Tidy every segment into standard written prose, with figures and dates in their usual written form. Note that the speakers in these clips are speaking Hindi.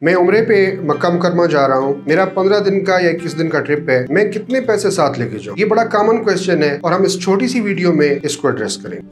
मैं उम्रे पे मक्का मुकरमा जा रहा हूँ। मेरा 15 दिन का या 21 दिन का ट्रिप है। मैं कितने पैसे साथ लेके जाऊँ? ये बड़ा कॉमन क्वेश्चन है और हम इस छोटी सी वीडियो में इसको एड्रेस करेंगे।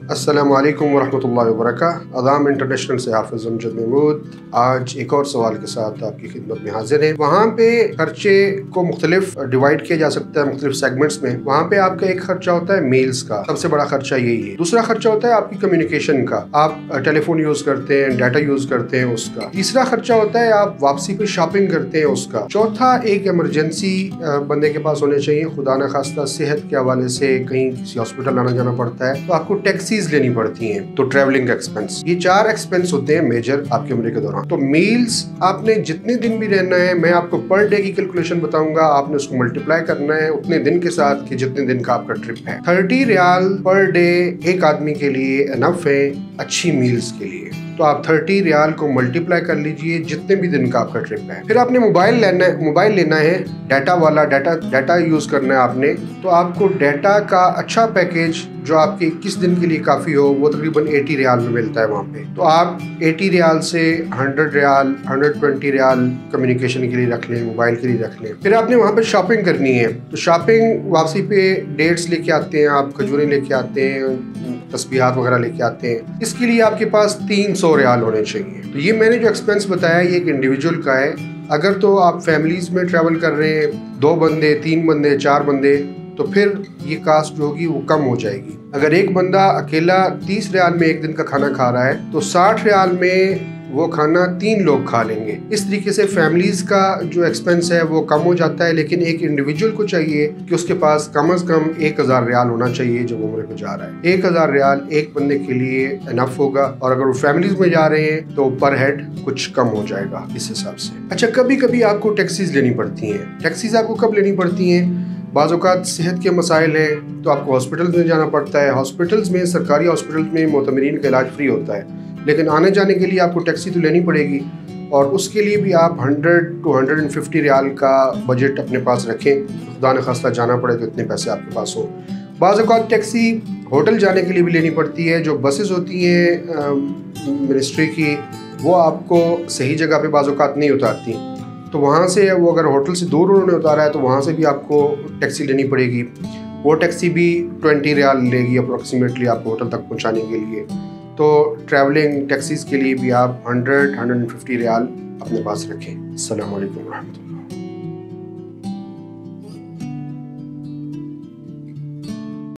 अस्सलामु अलैकुम वरहमतुल्लाहि वबरकातुहू। अदाम इंटरनेशनल से हाफिज़ अमजद महमूद आज एक और सवाल के साथ आपकी खिदमत में हाजिर है। वहाँ पे खर्चे को मुख्तलिफ डिवाइड किया जा सकता है मुख्तलिफ सेगमेंट्स में। वहाँ पे आपका एक खर्चा होता है मील्स का, सबसे बड़ा खर्चा यही है। दूसरा खर्चा होता है आपकी कम्युनिकेशन का, आप टेलीफोन यूज करते हैं, डाटा यूज करते हैं उसका। तीसरा खर्चा होता है आप वापसी पे शॉपिंग करते हैं उसका। चौथा एक इमरजेंसी बंदे के पास होने चाहिए, खुदा न खास्ता सेहत के हवाले से कहीं किसी हॉस्पिटल आना जाना पड़ता है तो आपको टैक्सी लेनी पड़ती हैं, तो ट्रैवलिंग एक्सपेंस। ये 4 एक्सपेंस होते हैं मेजर आपके उम्र के दौरान। तो मील्स आपने जितने दिन भी रहना है, मैं आपको पर डे की कैलकुलेशन बताऊंगा, आपने उसको मल्टीप्लाई करना है उतने दिन के साथ कि जितने दिन का आपका ट्रिप है। 30 रियाल पर डे एक आदमी के लिए एनफ है अच्छी मील्स के लिए। तो आप 30 रियाल को मल्टीप्लाई कर लीजिए जितने भी दिन का आपका ट्रिप है। फिर आपने मोबाइल लेना है डाटा वाला, डाटा यूज करना है आपने। तो आपको डाटा का अच्छा पैकेज जो आपके 21 दिन के लिए काफी हो वो तकरीबन 80 रियाल में मिलता है वहाँ पे। तो आप 80 रियाल से 100 रियाल 120 रियाल कम्युनिकेशन के लिए रख लें, मोबाइल के लिए रख लें। फिर आपने वहाँ पे शॉपिंग करनी है, तो शॉपिंग वापसी पे डेट्स लेके आते हैं, आप खजूरें लेके आते हैं, तस्बीहात वगैरह लेके आते हैं। इसके लिए आपके पास 300 रियाल होने चाहिए। तो ये मैंने जो एक्सपेंस बताया ये एक इंडिविजुअल का है। अगर तो आप फैमिलीज में ट्रैवल कर रहे हैं, 2 बंदे, 3 बंदे, 4 बंदे, तो फिर ये कास्ट जो होगी वो कम हो जाएगी। अगर एक बंदा अकेला 30 रियाल में एक दिन का खाना खा रहा है तो 60 रियाल में वो खाना 3 लोग खा लेंगे। इस तरीके से फैमिलीज का जो एक्सपेंस है वो कम हो जाता है। लेकिन एक इंडिविजुअल को चाहिए कि उसके पास कम से कम 1000 रियाल होना चाहिए जब उम्र को जा रहा है। 1000 रियाल एक बंदे के लिए इनफ होगा। और अगर वो फैमिलीज में जा रहे हैं तो पर हेड कुछ कम हो जाएगा इस हिसाब से। अच्छा, कभी कभी आपको टैक्सीज लेनी पड़ती हैं। टैक्सीज आपको कब लेनी पड़ती हैं? बाज़ औक़ात सेहत के मसाइल हैं तो आपको हॉस्पिटल्स में जाना पड़ता है। हॉस्पिटल्स में, सरकारी हॉस्पिटल्स में मोतमरीन का इलाज फ्री होता है, लेकिन आने जाने के लिए आपको टैक्सी तो लेनी पड़ेगी। और उसके लिए भी आप 100 to 150 रियाल का बजट अपने पास रखें। खुदा न खास्ता जाना पड़े तो इतने पैसे आपके पास हो। बाज़ औक़ात टैक्सी होटल जाने के लिए भी लेनी पड़ती है। जो बसेस होती हैं मिनिस्ट्री की, वो आपको सही जगह पे बाज़ औक़ात नहीं उतारती, तो वहाँ से वो अगर होटल से दूर उन्होंने उतारा है तो वहाँ से भी आपको टैक्सी लेनी पड़ेगी। वो टैक्सी भी 20 रियाल लेगी अप्रोक्सीमेटली आपको होटल तक पहुँचाने के लिए। तो ट्रैवलिंग टैक्सीज़ के लिए भी आप 100-150 रियाल अपने पास रखें। अस्सलामु अलैकुम रहमतुल्लाह।